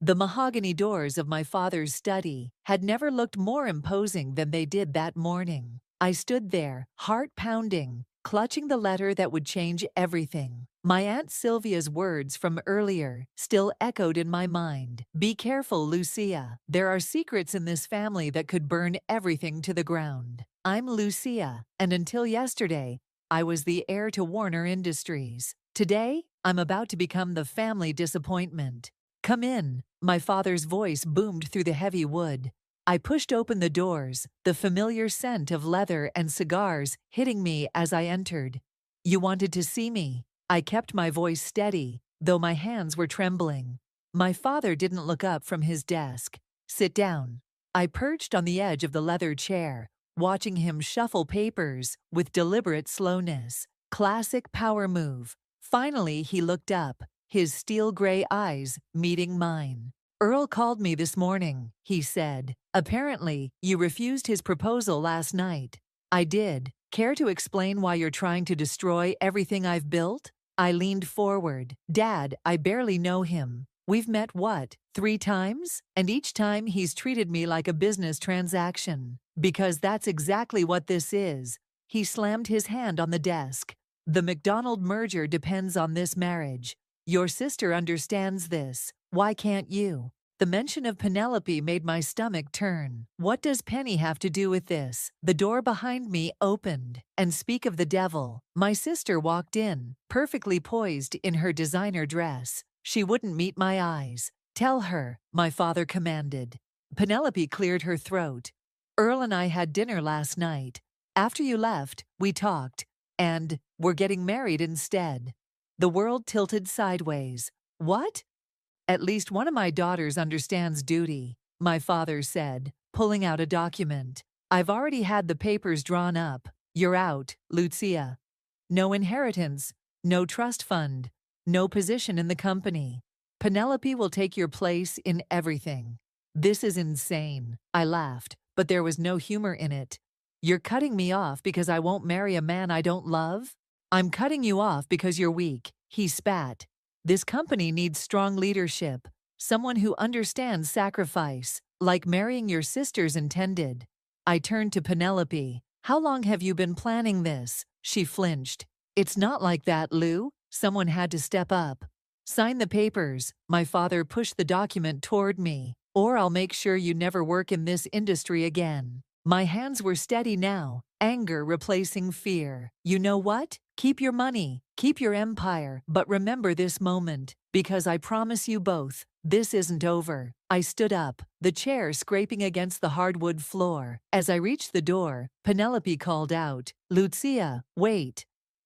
The mahogany doors of my father's study had never looked more imposing than they did that morning. I stood there, heart pounding, clutching the letter that would change everything. My Aunt Sylvia's words from earlier still echoed in my mind. "Be careful, Lucia. There are secrets in this family that could burn everything to the ground." I'm Lucia, and until yesterday, I was the heir to Warner Industries. Today, I'm about to become the family disappointment. "Come in," my father's voice boomed through the heavy wood. I pushed open the doors, the familiar scent of leather and cigars hitting me as I entered. "You wanted to see me." I kept my voice steady, though my hands were trembling. My father didn't look up from his desk. "Sit down." I perched on the edge of the leather chair, watching him shuffle papers with deliberate slowness. Classic power move. Finally, he looked up, his steel gray eyes meeting mine. "Earl called me this morning," he said. "Apparently, you refused his proposal last night." "I did. Care to explain why you're trying to destroy everything I've built?" I leaned forward. "Dad, I barely know him. We've met what, 3 times? And each time he's treated me like a business transaction. Because that's exactly what this is." He slammed his hand on the desk. "The McDonald merger depends on this marriage. Your sister understands this. Why can't you?" The mention of Penelope made my stomach turn. What does Penny have to do with this? The door behind me opened, and speak of the devil, my sister walked in, perfectly poised in her designer dress. She wouldn't meet my eyes. "Tell her," my father commanded. Penelope cleared her throat. "Earl and I had dinner last night. After you left, we talked, and we're getting married instead." The world tilted sideways. "What?" "At least one of my daughters understands duty," my father said, pulling out a document. "I've already had the papers drawn up. You're out, Lucia. No inheritance, no trust fund, no position in the company. Penelope will take your place in everything." "This is insane." I laughed, but there was no humor in it. "You're cutting me off because I won't marry a man I don't love?" "I'm cutting you off because you're weak," he spat. "This company needs strong leadership, someone who understands sacrifice, like marrying your sisters intended." I turned to Penelope. "How long have you been planning this?" She flinched. "It's not like that, Lou." Someone had to step up. "Sign the papers." My father pushed the document toward me. "Or I'll make sure you never work in this industry again." My hands were steady now, anger replacing fear. "You know what? Keep your money, keep your empire, but remember this moment, because I promise you both, this isn't over." I stood up, the chair scraping against the hardwood floor. As I reached the door, Penelope called out, "Lucia, wait."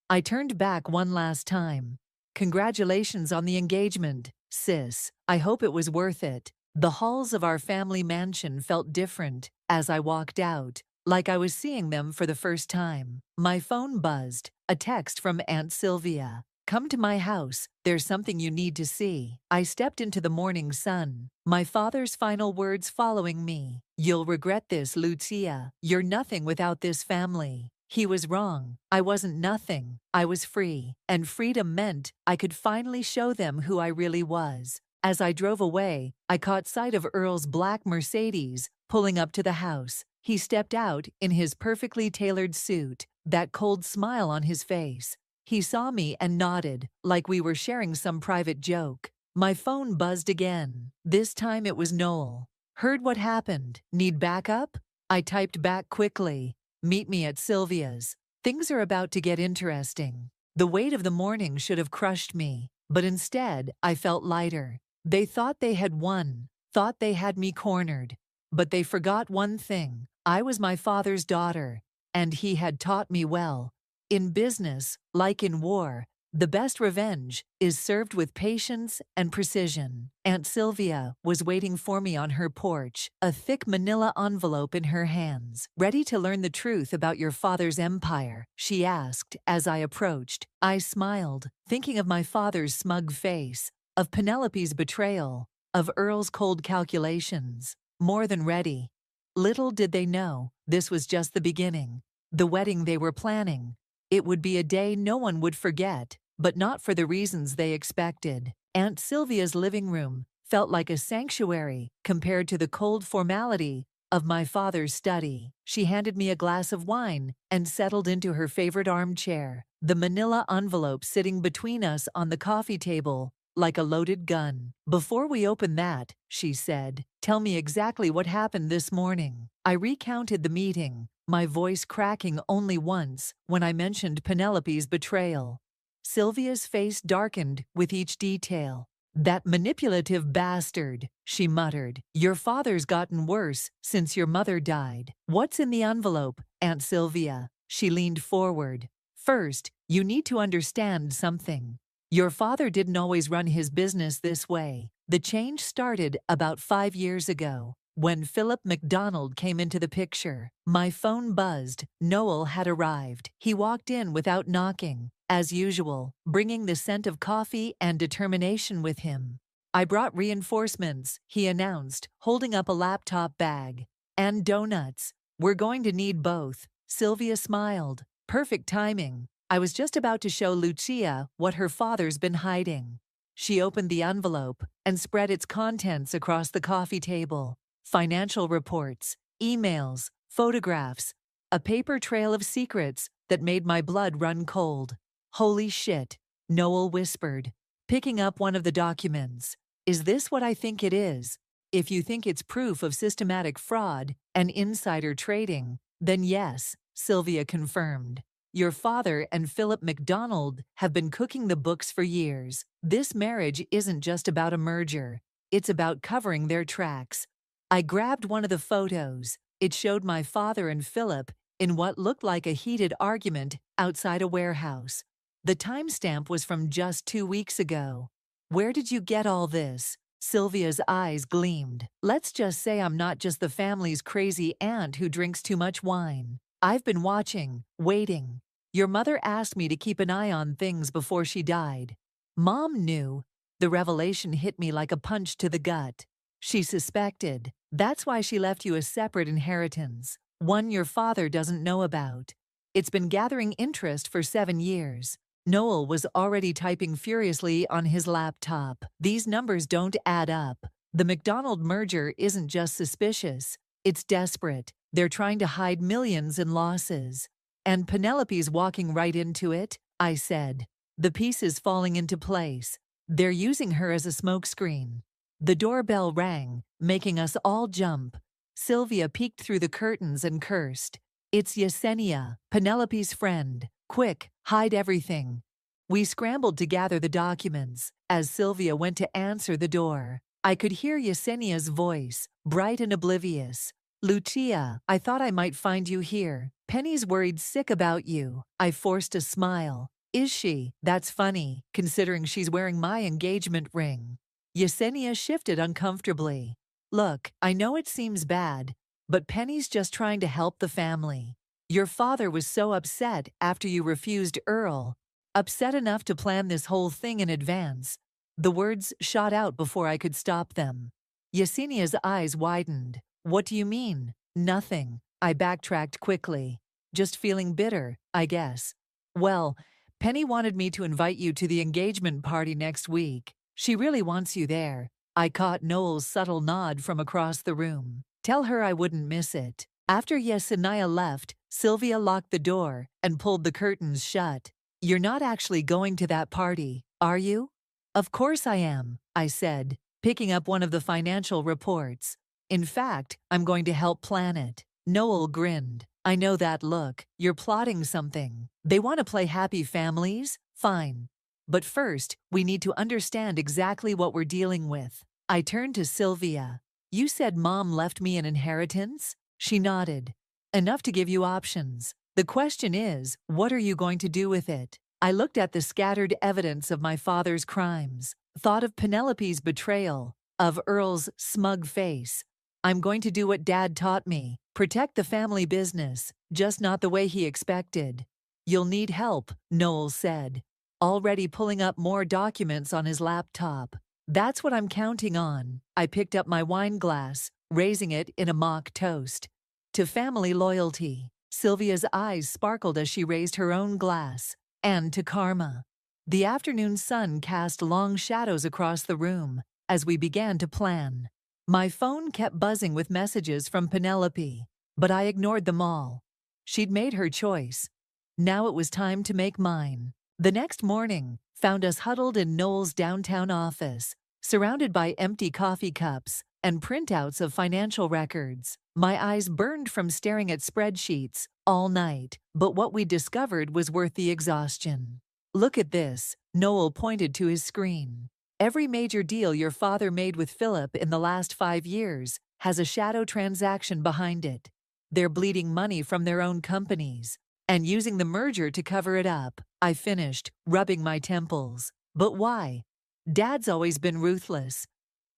I turned back one last time. "Congratulations on the engagement, sis. I hope it was worth it." The halls of our family mansion felt different as I walked out, like I was seeing them for the first time. My phone buzzed, a text from Aunt Sylvia. "Come to my house, there's something you need to see." I stepped into the morning sun, my father's final words following me. "You'll regret this, Lucia. You're nothing without this family." He was wrong. I wasn't nothing. I was free, and freedom meant I could finally show them who I really was. As I drove away, I caught sight of Earl's black Mercedes pulling up to the house. He stepped out in his perfectly tailored suit, that cold smile on his face. He saw me and nodded, like we were sharing some private joke. My phone buzzed again. This time it was Noel. "Heard what happened. Need backup?" I typed back quickly. "Meet me at Sylvia's. Things are about to get interesting." The weight of the morning should have crushed me, but instead I felt lighter. They thought they had won, thought they had me cornered. But they forgot one thing. I was my father's daughter, and he had taught me well. In business, like in war, the best revenge is served with patience and precision. Aunt Sylvia was waiting for me on her porch, a thick manila envelope in her hands. "Ready to learn the truth about your father's empire?" she asked as I approached. I smiled, thinking of my father's smug face, of Penelope's betrayal, of Earl's cold calculations. More than ready. Little did they know, this was just the beginning. The wedding they were planning. It would be a day no one would forget, but not for the reasons they expected. Aunt Sylvia's living room felt like a sanctuary compared to the cold formality of my father's study. She handed me a glass of wine and settled into her favorite armchair, the manila envelope sitting between us on the coffee table like a loaded gun. "Before we open that," she said, "tell me exactly what happened this morning." I recounted the meeting, my voice cracking only once when I mentioned Penelope's betrayal. Sylvia's face darkened with each detail. "That manipulative bastard," she muttered. "Your father's gotten worse since your mother died." "What's in the envelope, Aunt Sylvia?" She leaned forward. "First, you need to understand something. Your father didn't always run his business this way. The change started about 5 years ago, when Philip McDonald came into the picture." My phone buzzed. Noel had arrived. He walked in without knocking, as usual, bringing the scent of coffee and determination with him. "I brought reinforcements," he announced, holding up a laptop bag. "And donuts. We're going to need both." Sylvia smiled. Perfect timing. I was just about to show Lucia what her father's been hiding. She opened the envelope and spread its contents across the coffee table. Financial reports, emails, photographs, a paper trail of secrets that made my blood run cold. "Holy shit," Noel whispered, picking up one of the documents. "Is this what I think it is? If you think it's proof of systematic fraud and insider trading, then yes," Sylvia confirmed. "Your father and Philip McDonald have been cooking the books for years. This marriage isn't just about a merger. It's about covering their tracks." I grabbed one of the photos. It showed my father and Philip in what looked like a heated argument outside a warehouse. The timestamp was from just 2 weeks ago. "Where did you get all this?" Sylvia's eyes gleamed. "Let's just say I'm not just the family's crazy aunt who drinks too much wine. I've been watching, waiting. Your mother asked me to keep an eye on things before she died. Mom knew." The revelation hit me like a punch to the gut. "She suspected. That's why she left you a separate inheritance, one your father doesn't know about. It's been gathering interest for 7 years." Noel was already typing furiously on his laptop. "These numbers don't add up. The McDonald merger isn't just suspicious. It's desperate. They're trying to hide millions in losses. And Penelope's walking right into it," I said. "The pieces falling into place. They're using her as a smokescreen." The doorbell rang, making us all jump. Sylvia peeked through the curtains and cursed. "It's Yesenia, Penelope's friend. Quick, hide everything." We scrambled to gather the documents. As Sylvia went to answer the door, I could hear Yesenia's voice, bright and oblivious. "Lucia, I thought I might find you here. Penny's worried sick about you." I forced a smile. "Is she? That's funny, considering she's wearing my engagement ring." Yesenia shifted uncomfortably. "Look, I know it seems bad, but Penny's just trying to help the family. Your father was so upset after you refused Earl. Upset enough to plan this whole thing in advance." The words shot out before I could stop them. Yesenia's eyes widened. "What do you mean?" "Nothing." I backtracked quickly. "Just feeling bitter, I guess." "Well, Penny wanted me to invite you to the engagement party next week. She really wants you there." I caught Noel's subtle nod from across the room. "Tell her I wouldn't miss it." After Yesenia left, Sylvia locked the door and pulled the curtains shut. "You're not actually going to that party, are you?" "Of course I am," I said, picking up one of the financial reports. "In fact, I'm going to help plan it." Noel grinned. "I know that look. You're plotting something. They want to play happy families? Fine. But first, we need to understand exactly what we're dealing with." I turned to Sylvia. "You said Mom left me an inheritance?" She nodded. "Enough to give you options. The question is, what are you going to do with it?" I looked at the scattered evidence of my father's crimes, thought of Penelope's betrayal, of Earl's smug face. "I'm going to do what Dad taught me, protect the family business, just not the way he expected." "You'll need help," Noel said, already pulling up more documents on his laptop. "That's what I'm counting on." I picked up my wine glass, raising it in a mock toast. "To family loyalty." Sylvia's eyes sparkled as she raised her own glass. "And to karma." The afternoon sun cast long shadows across the room, as we began to plan. My phone kept buzzing with messages from Penelope, but I ignored them all. She'd made her choice. Now it was time to make mine. The next morning found us huddled in Noel's downtown office, surrounded by empty coffee cups and printouts of financial records. My eyes burned from staring at spreadsheets all night, but what we discovered was worth the exhaustion. Look at this, Noel pointed to his screen. Every major deal your father made with Philip in the last 5 years has a shadow transaction behind it. They're bleeding money from their own companies and using the merger to cover it up. I finished, rubbing my temples. But why? Dad's always been ruthless.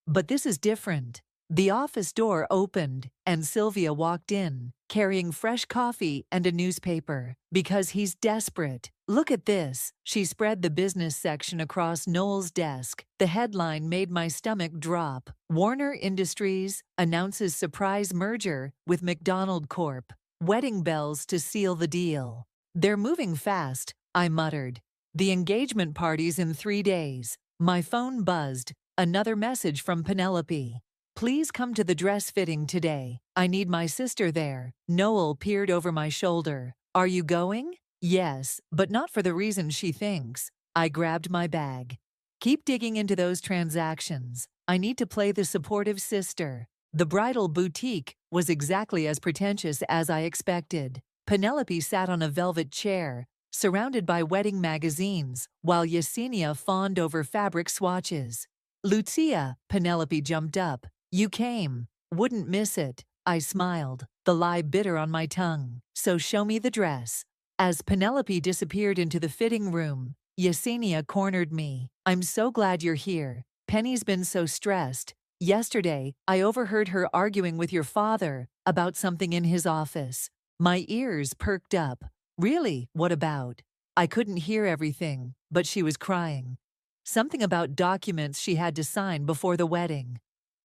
But this is different. The office door opened, and Sylvia walked in, carrying fresh coffee and a newspaper. Because he's desperate. Look at this. She spread the business section across Noel's desk. The headline made my stomach drop. Warner Industries announces surprise merger with McDonald Corp. Wedding bells to seal the deal. They're moving fast, I muttered. The engagement party's in 3 days. My phone buzzed. Another message from Penelope. Please come to the dress fitting today. I need my sister there. Noel peered over my shoulder. Are you going? Yes, but not for the reason she thinks. I grabbed my bag. Keep digging into those transactions. I need to play the supportive sister. The bridal boutique was exactly as pretentious as I expected. Penelope sat on a velvet chair, surrounded by wedding magazines, while Yesenia fawned over fabric swatches. Lucia, Penelope jumped up. You came. Wouldn't miss it. I smiled, the lie bitter on my tongue. So show me the dress. As Penelope disappeared into the fitting room, Yesenia cornered me. I'm so glad you're here. Penny's been so stressed. Yesterday, I overheard her arguing with your father about something in his office. My ears perked up. Really? What about? I couldn't hear everything, but she was crying. Something about documents she had to sign before the wedding.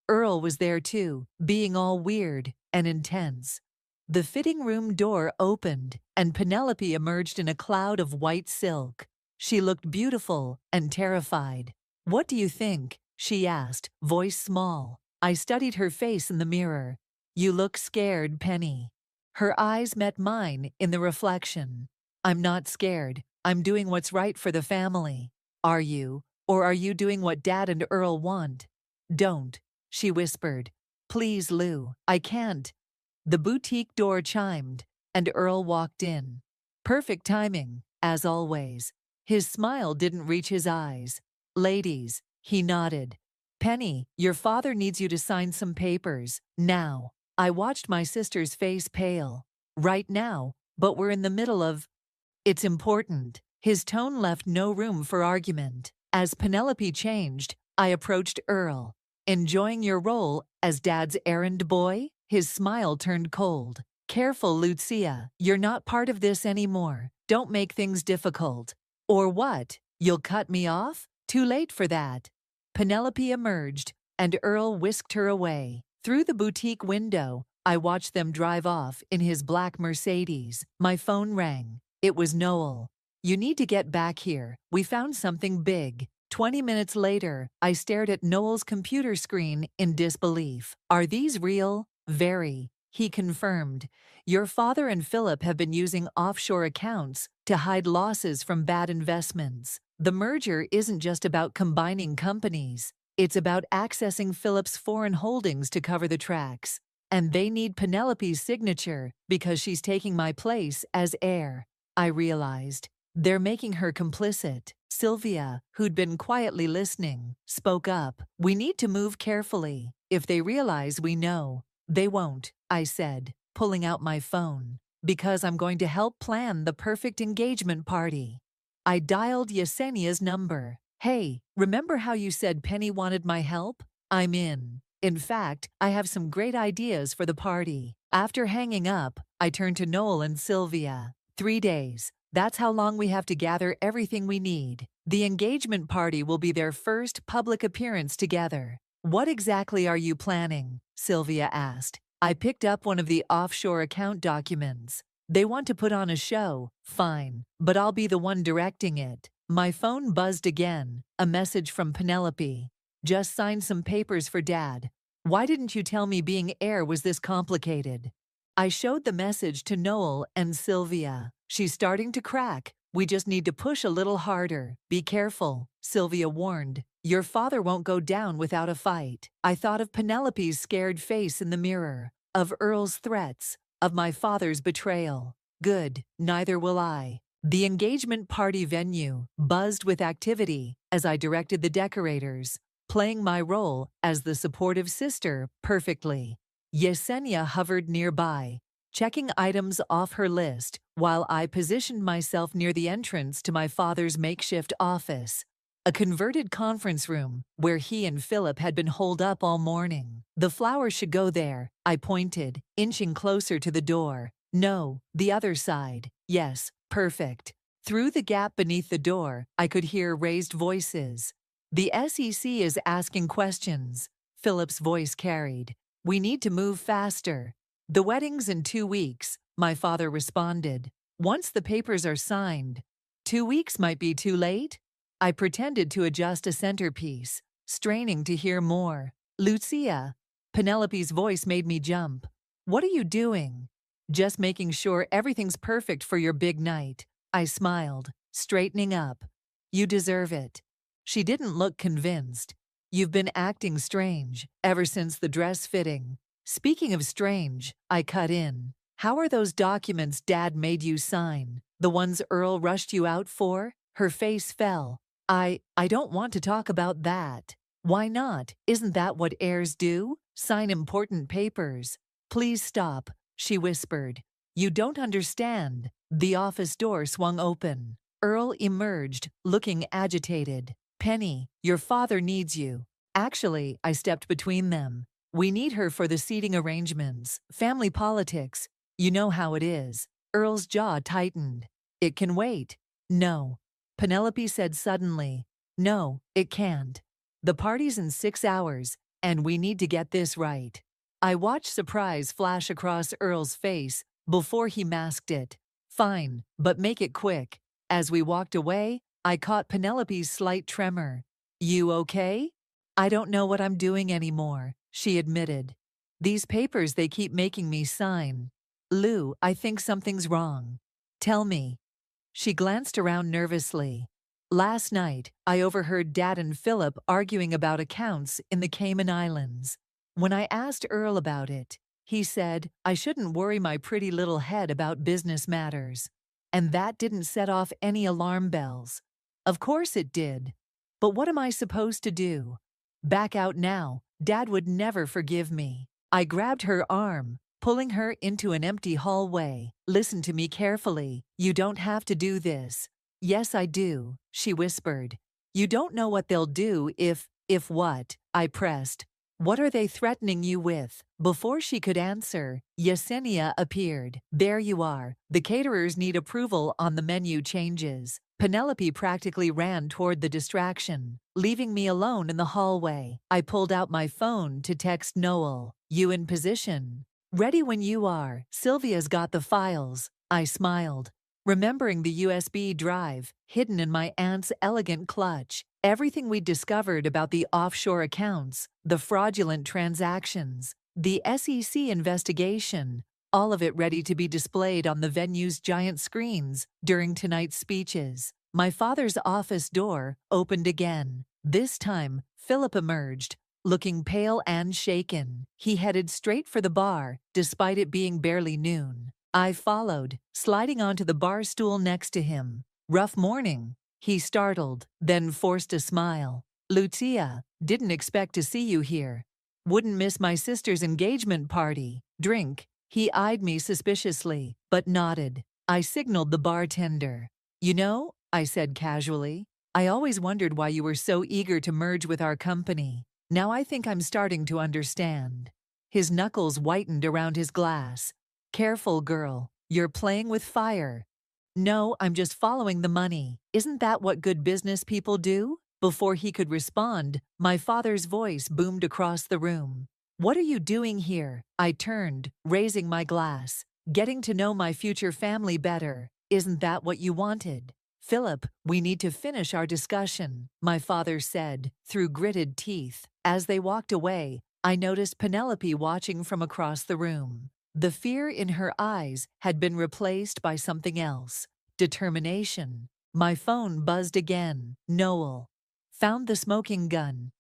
Earl was there too, being all weird and intense. The fitting room door opened, and Penelope emerged in a cloud of white silk. She looked beautiful and terrified. What do you think? She asked, voice small. I studied her face in the mirror. You look scared, Penny. Her eyes met mine in the reflection. I'm not scared. I'm doing what's right for the family. Are you? Or are you doing what Dad and Earl want? Don't, she whispered. Please, Lou, I can't. The boutique door chimed, and Earl walked in. Perfect timing, as always. His smile didn't reach his eyes. Ladies, he nodded. Penny, your father needs you to sign some papers, now. I watched my sister's face pale. Right now, but we're in the middle of... It's important. His tone left no room for argument. As Penelope changed, I approached Earl. Enjoying your role as Dad's errand boy? His smile turned cold. Careful, Lucia. You're not part of this anymore. Don't make things difficult. Or what? You'll cut me off? Too late for that. Penelope emerged, and Earl whisked her away. Through the boutique window, I watched them drive off in his black Mercedes. My phone rang. It was Noel. You need to get back here. We found something big. 20 minutes later, I stared at Noel's computer screen in disbelief. Are these real? Very. He confirmed. Your father and Philip have been using offshore accounts to hide losses from bad investments. The merger isn't just about combining companies. It's about accessing Philip's foreign holdings to cover the tracks. And they need Penelope's signature because she's taking my place as heir. I realized. They're making her complicit. Sylvia, who'd been quietly listening, spoke up. We need to move carefully. If they realize we know. They won't, I said, pulling out my phone. Because I'm going to help plan the perfect engagement party. I dialed Yesenia's number. Hey, remember how you said Penny wanted my help? I'm in. In fact, I have some great ideas for the party. After hanging up, I turned to Noel and Sylvia. 3 days. That's how long we have to gather everything we need. The engagement party will be their first public appearance together. What exactly are you planning? Sylvia asked. I picked up one of the offshore account documents. They want to put on a show. Fine, but I'll be the one directing it. My phone buzzed again. A message from Penelope. Just signed some papers for Dad. Why didn't you tell me being heir was this complicated? I showed the message to Noel and Sylvia. She's starting to crack. We just need to push a little harder. Be careful, Sylvia warned. Your father won't go down without a fight. I thought of Penelope's scared face in the mirror, of Earl's threats, of my father's betrayal. Good, neither will I. The engagement party venue buzzed with activity as I directed the decorators, playing my role as the supportive sister perfectly. Yesenia hovered nearby, checking items off her list while I positioned myself near the entrance to my father's makeshift office, a converted conference room where he and Philip had been holed up all morning. The flowers should go there, I pointed, inching closer to the door. No, the other side. Yes, perfect. Through the gap beneath the door, I could hear raised voices. The SEC is asking questions, Philip's voice carried. We need to move faster. The wedding's in 2 weeks, my father responded. Once the papers are signed. 2 weeks might be too late? I pretended to adjust a centerpiece, straining to hear more. Lucia. Penelope's voice made me jump. What are you doing? Just making sure everything's perfect for your big night. I smiled, straightening up. You deserve it. She didn't look convinced. You've been acting strange ever since the dress fitting. Speaking of strange, I cut in. How are those documents Dad made you sign? The ones Earl rushed you out for? Her face fell. I don't want to talk about that. Why not? Isn't that what heirs do? Sign important papers. Please stop, she whispered. You don't understand. The office door swung open. Earl emerged, looking agitated. Penny, your father needs you. Actually, I stepped between them. We need her for the seating arrangements, family politics. You know how it is. Earl's jaw tightened. It can wait. No. Penelope said suddenly. No, it can't. The party's in 6 hours, and we need to get this right. I watched surprise flash across Earl's face before he masked it. Fine, but make it quick. As we walked away, I caught Penelope's slight tremor. You okay? I don't know what I'm doing anymore, she admitted. These papers they keep making me sign. Lou, I think something's wrong. Tell me. She glanced around nervously. Last night, I overheard Dad and Philip arguing about accounts in the Cayman Islands. When I asked Earl about it, he said I shouldn't worry my pretty little head about business matters. And that didn't set off any alarm bells. Of course it did. But what am I supposed to do? Back out now. Dad would never forgive me. I grabbed her arm, pulling her into an empty hallway. Listen to me carefully. You don't have to do this. Yes, I do, she whispered. You don't know what they'll do if what? I pressed. What are they threatening you with? Before she could answer, Yesenia appeared. There you are. The caterers need approval on the menu changes. Penelope practically ran toward the distraction, leaving me alone in the hallway. I pulled out my phone to text Noel. You in position? Ready when you are. Sylvia's got the files. I smiled, remembering the USB drive hidden in my aunt's elegant clutch. Everything we'd discovered about the offshore accounts, the fraudulent transactions, the SEC investigation, all of it ready to be displayed on the venue's giant screens during tonight's speeches. My father's office door opened again. This time, Philip emerged, looking pale and shaken. He headed straight for the bar, despite it being barely noon. I followed, sliding onto the bar stool next to him. Rough morning. He startled, then forced a smile. Lucia, didn't expect to see you here. Wouldn't miss my sister's engagement party. Drink. He eyed me suspiciously, but nodded. I signaled the bartender. You know, I said casually, I always wondered why you were so eager to merge with our company. Now I think I'm starting to understand. His knuckles whitened around his glass. Careful, girl. You're playing with fire. No, I'm just following the money. Isn't that what good business people do? Before he could respond, my father's voice boomed across the room. What are you doing here? I turned, raising my glass. Getting to know my future family better. Isn't that what you wanted? "Philip, we need to finish our discussion," my father said, through gritted teeth. As they walked away, I noticed Penelope watching from across the room. The fear in her eyes had been replaced by something else: determination. My phone buzzed again. "Noel. Found the smoking gun.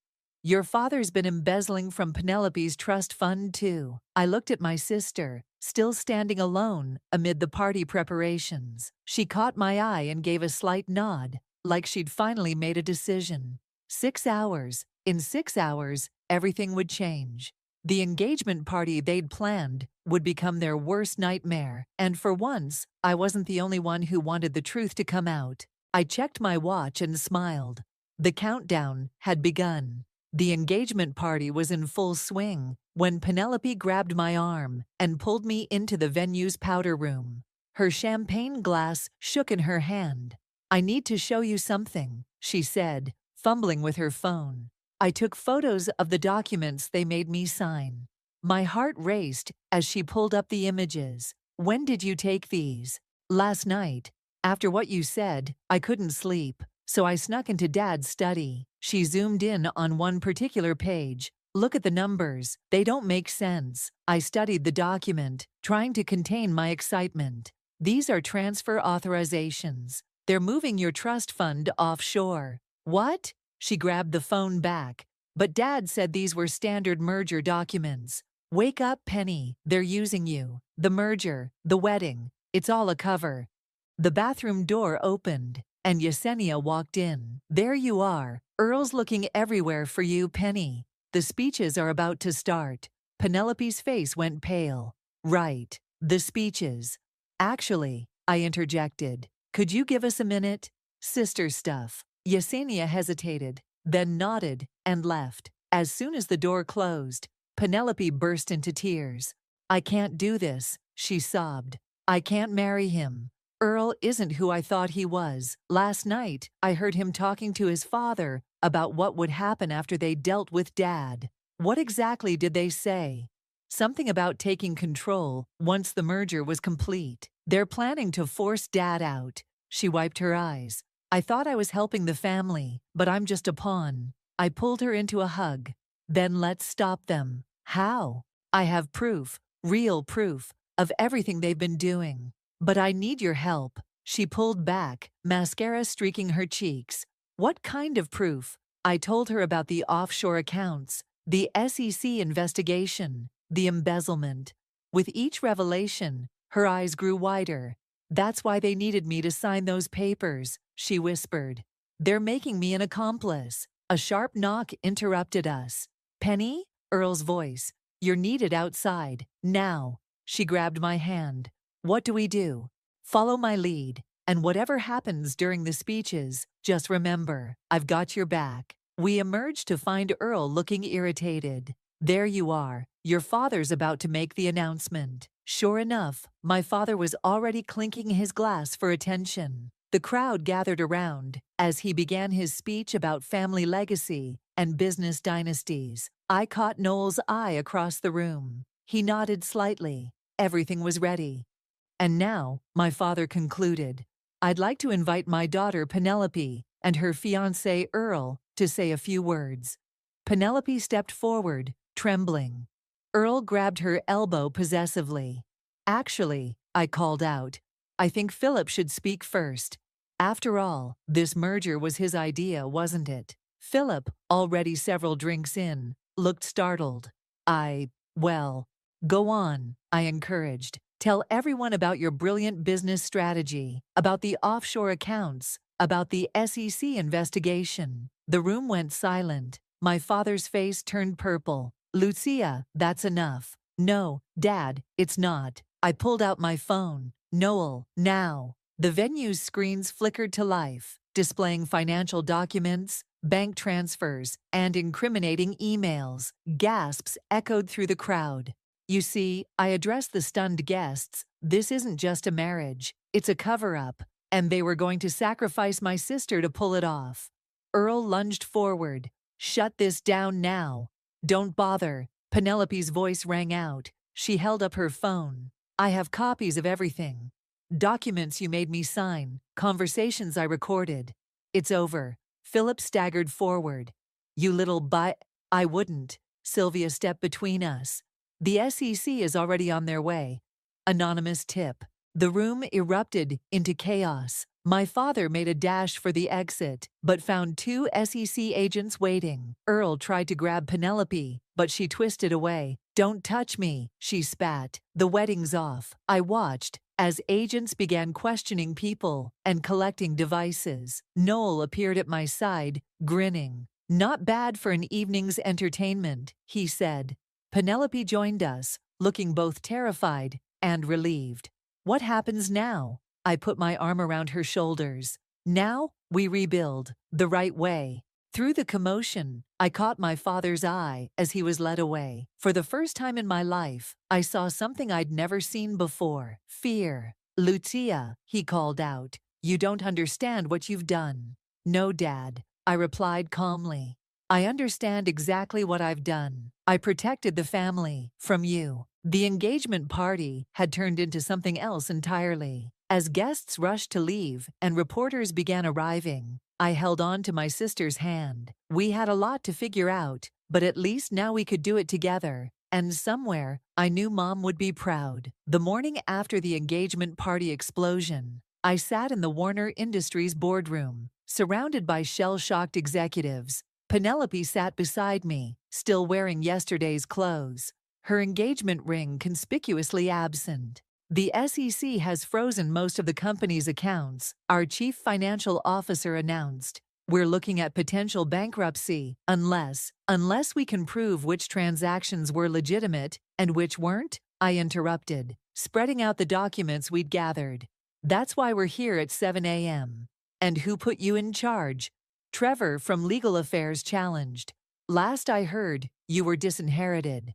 Your father's been embezzling from Penelope's trust fund too." I looked at my sister, still standing alone amid the party preparations. She caught my eye and gave a slight nod, like she'd finally made a decision. 6 hours. In 6 hours, everything would change. The engagement party they'd planned would become their worst nightmare, and for once, I wasn't the only one who wanted the truth to come out. I checked my watch and smiled. The countdown had begun. The engagement party was in full swing when Penelope grabbed my arm and pulled me into the venue's powder room. Her champagne glass shook in her hand. "I need to show you something," she said, fumbling with her phone. I took photos of the documents they made me sign. My heart raced as she pulled up the images. "When did you take these?" "Last night. After what you said, I couldn't sleep, so I snuck into Dad's study." She zoomed in on one particular page. "Look at the numbers. They don't make sense." I studied the document, trying to contain my excitement. "These are transfer authorizations. They're moving your trust fund offshore." "What?" She grabbed the phone back. "But Dad said these were standard merger documents." "Wake up, Penny. They're using you. The merger, the wedding, it's all a cover." The bathroom door opened, and Yesenia walked in. "There you are. Earl's looking everywhere for you, Penny. The speeches are about to start." Penelope's face went pale. "Right. The speeches. Actually," I interjected, "could you give us a minute?" "Sister stuff." Yesenia hesitated, then nodded and left. As soon as the door closed, Penelope burst into tears. "I can't do this," she sobbed. "I can't marry him. Earl isn't who I thought he was. Last night, I heard him talking to his father about what would happen after they dealt with Dad." "What exactly did they say?" "Something about taking control once the merger was complete. They're planning to force Dad out." She wiped her eyes. "I thought I was helping the family, but I'm just a pawn." I pulled her into a hug. "Then let's stop them." "How?" "I have proof, real proof, of everything they've been doing. But I need your help." She pulled back, mascara streaking her cheeks. "What kind of proof?" I told her about the offshore accounts, the SEC investigation, the embezzlement. With each revelation, her eyes grew wider. "That's why they needed me to sign those papers," she whispered. "They're making me an accomplice." A sharp knock interrupted us. "Penny?" Earl's voice. "You're needed outside. Now." She grabbed my hand. "What do we do?" "Follow my lead, and whatever happens during the speeches, just remember, I've got your back." We emerged to find Earl looking irritated. "There you are. Your father's about to make the announcement." Sure enough, my father was already clinking his glass for attention. The crowd gathered around as he began his speech about family legacy and business dynasties. I caught Noel's eye across the room. He nodded slightly. Everything was ready. "And now," my father concluded, "I'd like to invite my daughter Penelope and her fiancé Earl to say a few words." Penelope stepped forward, trembling. Earl grabbed her elbow possessively. "Actually," I called out, "I think Philip should speak first. After all, this merger was his idea, wasn't it?" Philip, already several drinks in, looked startled. Well, go on," I encouraged. "Tell everyone about your brilliant business strategy, about the offshore accounts, about the SEC investigation." The room went silent. My father's face turned purple. "Lucia, that's enough." "No, Dad, it's not." I pulled out my phone. "Noel, now." The venue's screens flickered to life, displaying financial documents, bank transfers, and incriminating emails. Gasps echoed through the crowd. "You see," I addressed the stunned guests, "this isn't just a marriage. It's a cover-up, and they were going to sacrifice my sister to pull it off." Earl lunged forward. "Shut this down now." "Don't bother." Penelope's voice rang out. She held up her phone. "I have copies of everything." Documents you made me sign, conversations I recorded. It's over. Philip staggered forward. You little I wouldn't. Sylvia stepped between us. The SEC is already on their way. Anonymous tip. The room erupted into chaos. My father made a dash for the exit, but found two SEC agents waiting. Earl tried to grab Penelope, but she twisted away. Don't touch me, she spat. The wedding's off. I watched as agents began questioning people and collecting devices. Noel appeared at my side, grinning. Not bad for an evening's entertainment, he said. Penelope joined us, looking both terrified and relieved. What happens now? I put my arm around her shoulders. Now, we rebuild, the right way. Through the commotion, I caught my father's eye as he was led away. For the first time in my life, I saw something I'd never seen before. Fear. Lucia, he called out. You don't understand what you've done. No, Dad, I replied calmly. I understand exactly what I've done. I protected the family from you. The engagement party had turned into something else entirely. As guests rushed to leave and reporters began arriving, I held on to my sister's hand. We had a lot to figure out, but at least now we could do it together. And somewhere, I knew Mom would be proud. The morning after the engagement party explosion, I sat in the Warner Industries boardroom, surrounded by shell-shocked executives. Penelope sat beside me, still wearing yesterday's clothes, her engagement ring conspicuously absent. The SEC has frozen most of the company's accounts, our chief financial officer announced. We're looking at potential bankruptcy unless we can prove which transactions were legitimate and which weren't, I interrupted, spreading out the documents we'd gathered. That's why we're here at 7 a.m. And who put you in charge? Trevor from Legal Affairs challenged. Last I heard, you were disinherited.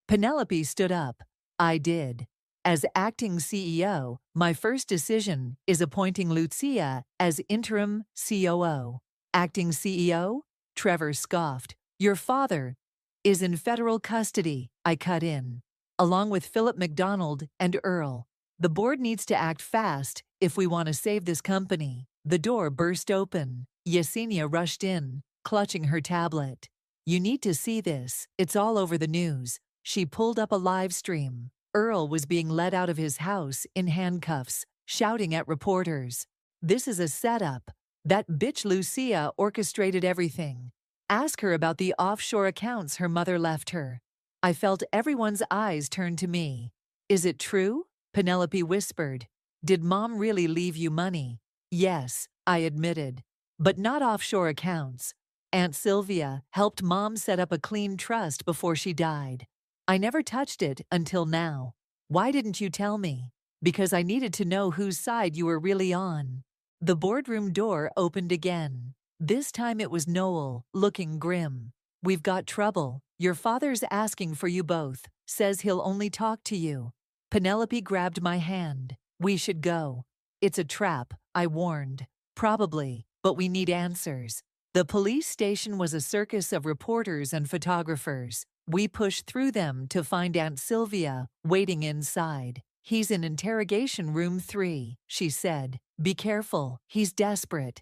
Penelope stood up. I did. As acting CEO, my first decision is appointing Lucia as interim COO. Acting CEO? Trevor scoffed. Your father is in federal custody, I cut in, along with Philip McDonald and Earl. The board needs to act fast if we want to save this company. The door burst open. Yesenia rushed in, clutching her tablet. You need to see this. It's all over the news. She pulled up a live stream. Earl was being led out of his house in handcuffs, shouting at reporters. This is a setup. That bitch Lucia orchestrated everything. Ask her about the offshore accounts her mother left her. I felt everyone's eyes turn to me. Is it true? Penelope whispered. Did Mom really leave you money? Yes, I admitted. But not offshore accounts. Aunt Sylvia helped Mom set up a clean trust before she died. I never touched it until now. Why didn't you tell me? Because I needed to know whose side you were really on. The boardroom door opened again. This time it was Noel, looking grim. We've got trouble. Your father's asking for you both. Says he'll only talk to you. Penelope grabbed my hand. We should go. It's a trap, I warned. Probably, but we need answers. The police station was a circus of reporters and photographers. We pushed through them to find Aunt Sylvia waiting inside. He's in interrogation room 3, she said. Be careful, he's desperate.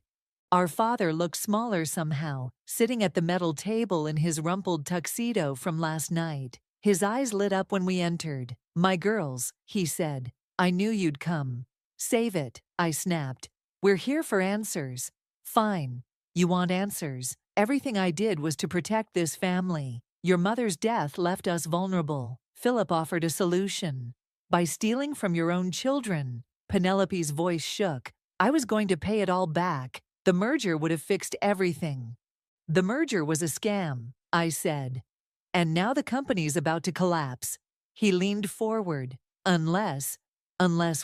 Our father looked smaller somehow, sitting at the metal table in his rumpled tuxedo from last night. His eyes lit up when we entered. My girls, he said. I knew you'd come. Save it, I snapped. We're here for answers. Fine. You want answers. Everything I did was to protect this family. Your mother's death left us vulnerable. Philip offered a solution. By stealing from your own children. Penelope's voice shook. I was going to pay it all back. The merger would have fixed everything. The merger was a scam, I said. And now the company's about to collapse. He leaned forward. Unless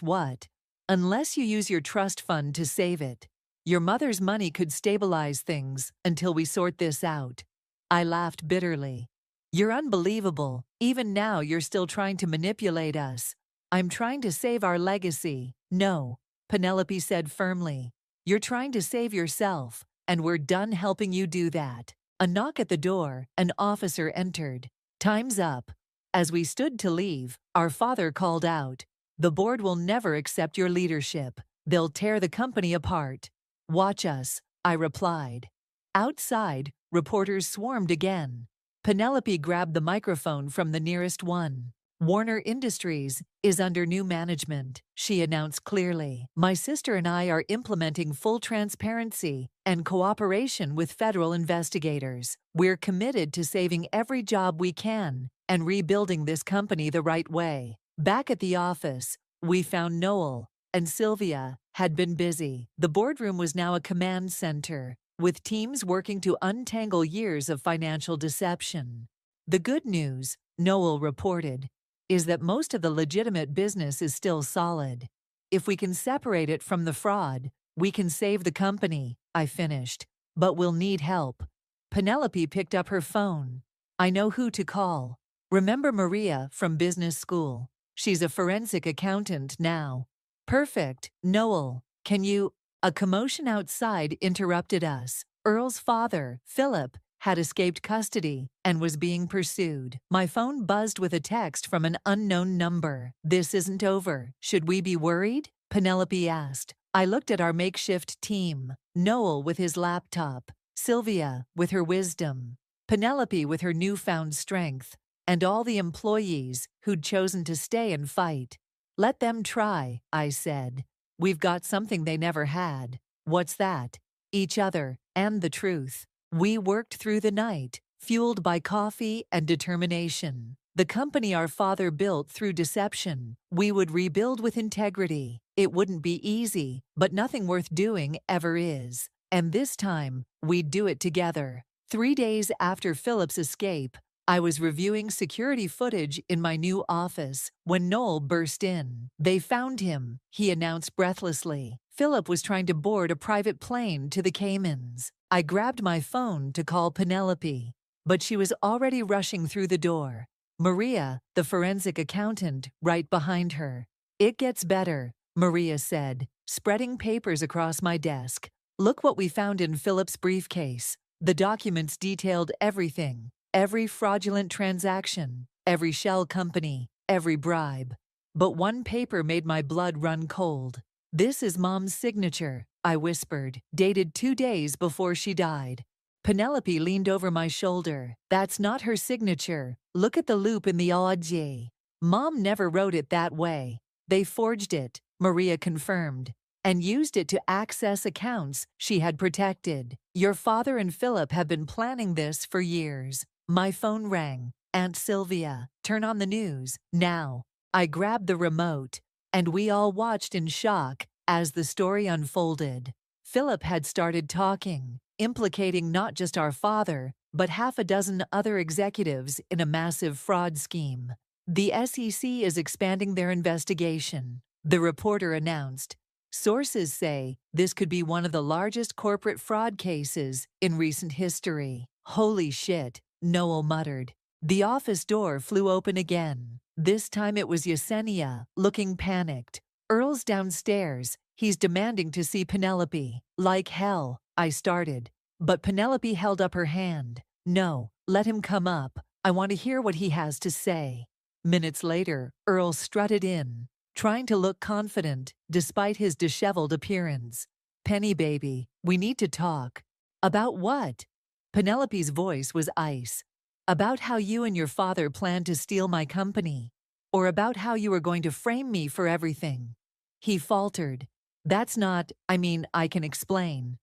what? Unless you use your trust fund to save it. Your mother's money could stabilize things until we sort this out. I laughed bitterly. You're unbelievable. Even now you're still trying to manipulate us. I'm trying to save our legacy. No, Penelope said firmly. You're trying to save yourself, and we're done helping you do that. A knock at the door, an officer entered. Time's up. As we stood to leave, our father called out. The board will never accept your leadership. They'll tear the company apart. Watch us, I replied. Outside, reporters swarmed again. Penelope grabbed the microphone from the nearest one. Warner Industries is under new management, she announced clearly. My sister and I are implementing full transparency and cooperation with federal investigators. We're committed to saving every job we can and rebuilding this company the right way. Back at the office, we found Noel and Sylvia had been busy. The boardroom was now a command center, with teams working to untangle years of financial deception. The good news, Noel reported, is that most of the legitimate business is still solid. If we can separate it from the fraud, we can save the company, I finished. But we'll need help. Penelope picked up her phone. I know who to call. Remember Maria from business school? She's a forensic accountant now. Perfect. Noel, can you? A commotion outside interrupted us. Earl's father, Philip, had escaped custody and was being pursued. My phone buzzed with a text from an unknown number. This isn't over. Should we be worried? Penelope asked. I looked at our makeshift team. Noel with his laptop, Sylvia with her wisdom, Penelope with her newfound strength, and all the employees who'd chosen to stay and fight. Let them try, I said. We've got something they never had. What's that? Each other and the truth. We worked through the night, fueled by coffee and determination. The company our father built through deception, we would rebuild with integrity. It wouldn't be easy, but nothing worth doing ever is. And this time, we'd do it together. 3 days after Philip's escape, I was reviewing security footage in my new office when Noel burst in. They found him, he announced breathlessly. Philip was trying to board a private plane to the Caymans. I grabbed my phone to call Penelope, but she was already rushing through the door. Maria, the forensic accountant, right behind her. It gets better, Maria said, spreading papers across my desk. Look what we found in Philip's briefcase. The documents detailed everything. Every fraudulent transaction, every shell company, every bribe. But one paper made my blood run cold. This is Mom's signature, I whispered, dated 2 days before she died. Penelope leaned over my shoulder. That's not her signature. Look at the loop in the OJ. Mom never wrote it that way. They forged it, Maria confirmed, and used it to access accounts she had protected. Your father and Philip have been planning this for years. My phone rang. Aunt Sylvia, turn on the news, now. I grabbed the remote, and we all watched in shock as the story unfolded. Philip had started talking, implicating not just our father, but half a dozen other executives in a massive fraud scheme. The SEC is expanding their investigation, the reporter announced. Sources say this could be one of the largest corporate fraud cases in recent history. Holy shit, Noel muttered. The office door flew open again. This time it was Yesenia, looking panicked. Earl's downstairs. He's demanding to see Penelope. Like hell, I started. But Penelope held up her hand. No, let him come up. I want to hear what he has to say. Minutes later, Earl strutted in, trying to look confident despite his disheveled appearance. Penny baby, we need to talk. About what? Penelope's voice was ice. About how you and your father planned to steal my company. Or about how you were going to frame me for everything. He faltered. That's not, I can explain.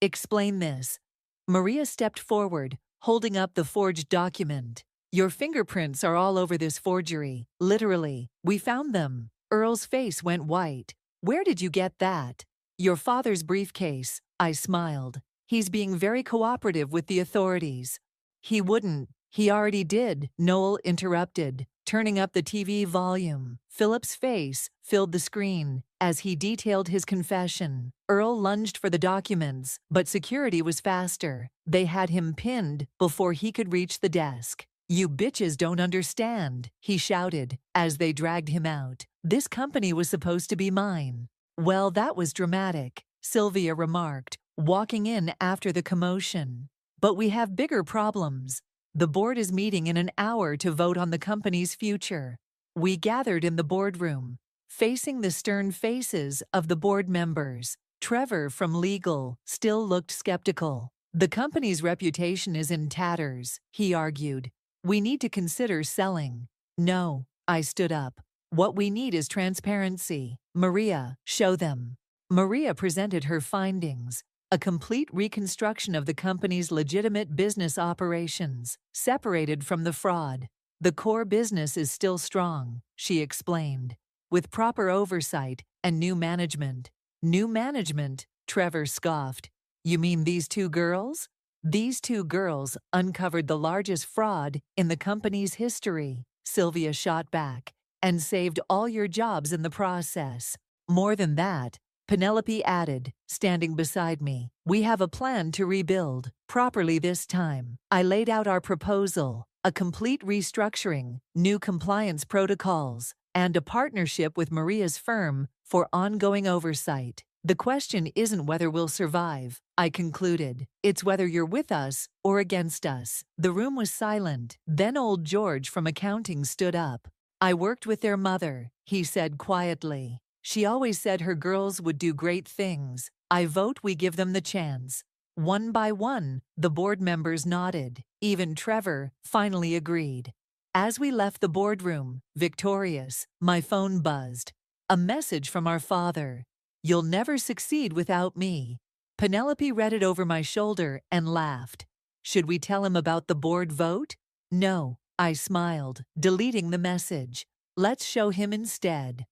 Explain this. Maria stepped forward, holding up the forged document. Your fingerprints are all over this forgery. Literally, we found them. Earl's face went white. Where did you get that? Your father's briefcase, I smiled. He's being very cooperative with the authorities. He wouldn't. He already did, Noel interrupted, turning up the TV volume. Philip's face filled the screen as he detailed his confession. Earl lunged for the documents, but security was faster. They had him pinned before he could reach the desk. You bitches don't understand, he shouted as they dragged him out. This company was supposed to be mine. Well, that was dramatic, Sylvia remarked, walking in after the commotion. But we have bigger problems. The board is meeting in an hour to vote on the company's future. We gathered in the boardroom. facing the stern faces of the board members. Trevor from legal still looked skeptical. The company's reputation is in tatters, he argued. We need to consider selling. No, I stood up. What we need is transparency. Maria, show them. Maria presented her findings, a complete reconstruction of the company's legitimate business operations, separated from the fraud. The core business is still strong, she explained, with proper oversight and new management. New management? Trevor scoffed. You mean these two girls? These two girls uncovered the largest fraud in the company's history, Sylvia shot back, and saved all your jobs in the process. More than that, Penelope added, standing beside me. We have a plan to rebuild, properly this time. I laid out our proposal, a complete restructuring, new compliance protocols, and a partnership with Maria's firm for ongoing oversight. The question isn't whether we'll survive, I concluded. It's whether you're with us or against us. The room was silent. Then old George from accounting stood up. I worked with their mother, he said quietly. She always said her girls would do great things. I vote we give them the chance. One by one, the board members nodded. Even Trevor finally agreed. As we left the boardroom, victorious, my phone buzzed. A message from our father. You'll never succeed without me. Penelope read it over my shoulder and laughed. Should we tell him about the board vote? No, I smiled, deleting the message. Let's show him instead.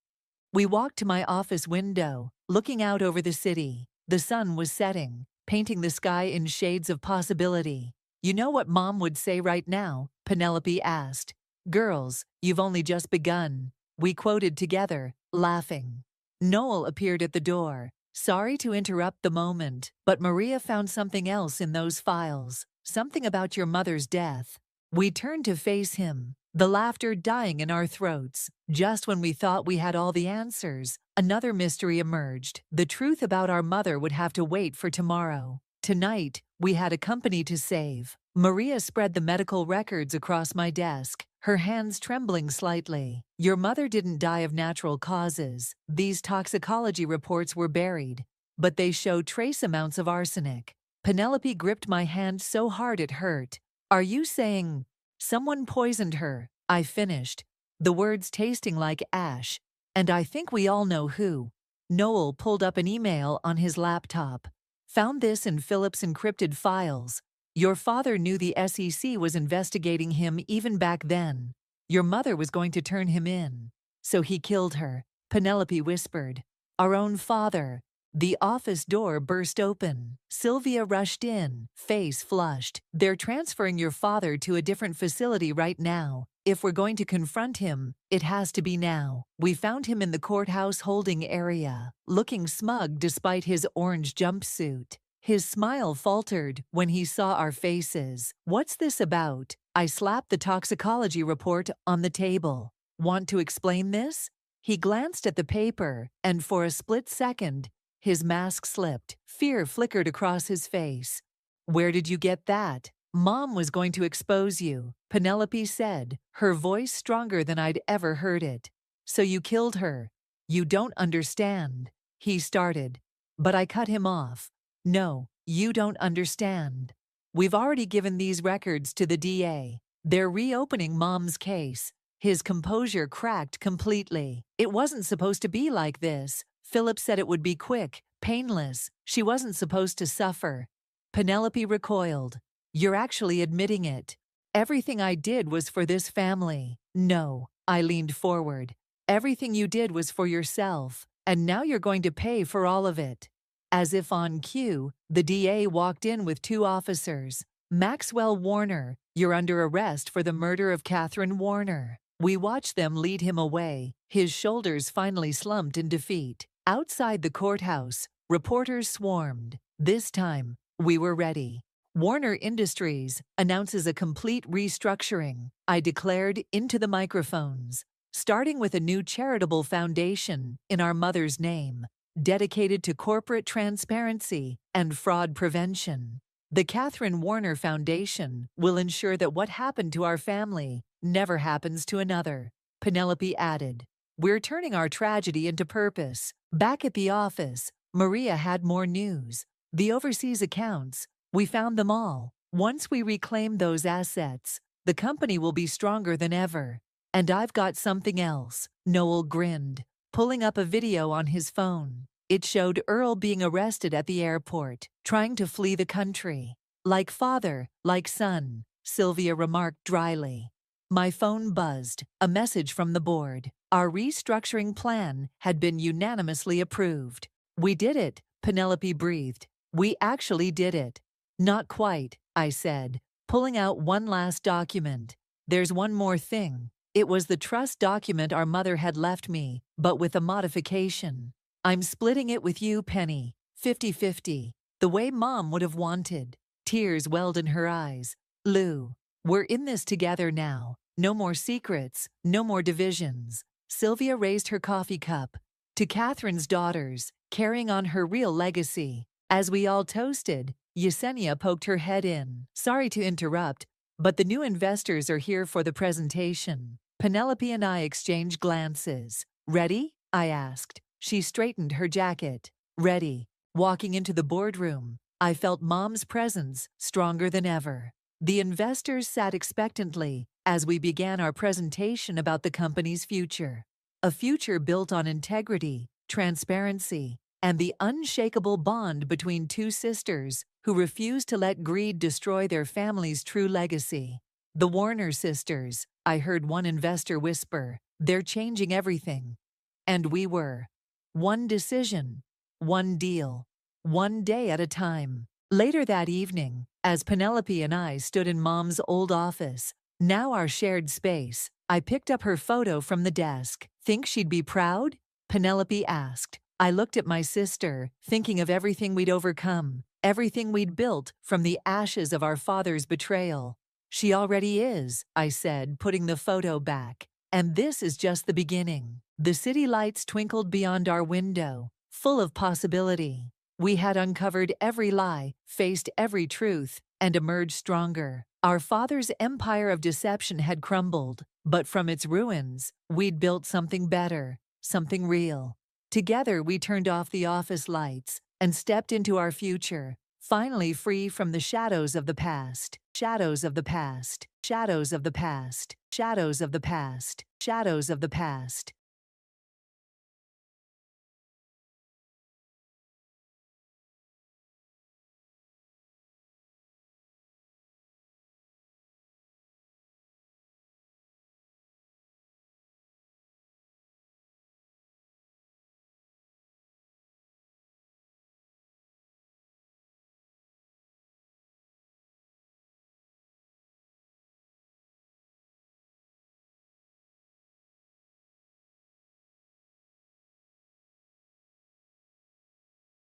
We walked to my office window, looking out over the city. The sun was setting, painting the sky in shades of possibility. You know what Mom would say right now? Penelope asked. Girls, you've only just begun. We quoted together, laughing. Noel appeared at the door. Sorry to interrupt the moment, but Maria found something else in those files. Something about your mother's death. We turned to face him, the laughter dying in our throats. Just when we thought we had all the answers, another mystery emerged. The truth about our mother would have to wait for tomorrow. Tonight, we had a company to save. Maria spread the medical records across my desk, her hands trembling slightly. Your mother didn't die of natural causes. These toxicology reports were buried, but they show trace amounts of arsenic. Penelope gripped my hand so hard it hurt. Are you saying someone poisoned her? I finished, the words tasting like ash. And I think we all know who. Noel pulled up an email on his laptop. Found this in Philip's encrypted files. Your father knew the SEC was investigating him even back then. Your mother was going to turn him in. So he killed her, Penelope whispered. Our own father. The office door burst open. Sylvia rushed in, face flushed. They're transferring your father to a different facility right now. If we're going to confront him, it has to be now. We found him in the courthouse holding area, looking smug despite his orange jumpsuit. His smile faltered when he saw our faces. What's this about? I slapped the toxicology report on the table. Want to explain this? He glanced at the paper, and for a split second, his mask slipped. Fear flickered across his face. Where did you get that? Mom was going to expose you, Penelope said, her voice stronger than I'd ever heard it. So you killed her. You don't understand. He started, but I cut him off. No, you don't understand. We've already given these records to the DA. They're reopening Mom's case. His composure cracked completely. It wasn't supposed to be like this. Philip said it would be quick, painless. She wasn't supposed to suffer. Penelope recoiled. You're actually admitting it. Everything I did was for this family. No, I leaned forward. Everything you did was for yourself, and now you're going to pay for all of it. As if on cue, the DA walked in with two officers. Maxwell Warner, you're under arrest for the murder of Catherine Warner. We watched them lead him away, his shoulders finally slumped in defeat. Outside the courthouse, reporters swarmed. This time, we were ready. Warner Industries announces a complete restructuring, I declared into the microphones, starting with a new charitable foundation in our mother's name, dedicated to corporate transparency and fraud prevention. The Catherine Warner Foundation will ensure that what happened to our family never happens to another, Penelope added. We're turning our tragedy into purpose. Back at the office, Maria had more news. The overseas accounts, we found them all. Once we reclaim those assets, the company will be stronger than ever. And I've got something else. Noel grinned, pulling up a video on his phone. It showed Earl being arrested at the airport, trying to flee the country. Like father, like son, Sylvia remarked dryly. My phone buzzed, a message from the board. Our restructuring plan had been unanimously approved. We did it, Penelope breathed. We actually did it. Not quite, I said, pulling out one last document. There's one more thing. It was the trust document our mother had left me, but with a modification. I'm splitting it with you, Penny, 50-50, the way Mom would have wanted. Tears welled in her eyes. Lou, we're in this together now. No more secrets, no more divisions. Sylvia raised her coffee cup. To Catherine's daughters, carrying on her real legacy. As we all toasted, Yesenia poked her head in. Sorry to interrupt, but the new investors are here for the presentation. Penelope and I exchanged glances. Ready? I asked. She straightened her jacket. Ready. Walking into the boardroom, I felt Mom's presence stronger than ever. The investors sat expectantly as we began our presentation about the company's future. A future built on integrity, transparency, and the unshakable bond between two sisters who refused to let greed destroy their family's true legacy. The Warner sisters, I heard one investor whisper, they're changing everything. And we were. One decision, one deal, one day at a time. Later that evening, as Penelope and I stood in Mom's old office, now our shared space, I picked up her photo from the desk. Think she'd be proud? Penelope asked. I looked at my sister, thinking of everything we'd overcome, everything we'd built from the ashes of our father's betrayal. She already is, I said, putting the photo back. And this is just the beginning. The city lights twinkled beyond our window, full of possibility. We had uncovered every lie, faced every truth, and emerged stronger. Our father's empire of deception had crumbled, but from its ruins, we'd built something better, something real. Together, we turned off the office lights and stepped into our future, finally free from the shadows of the past, shadows of the past, shadows of the past, shadows of the past, shadows of the past.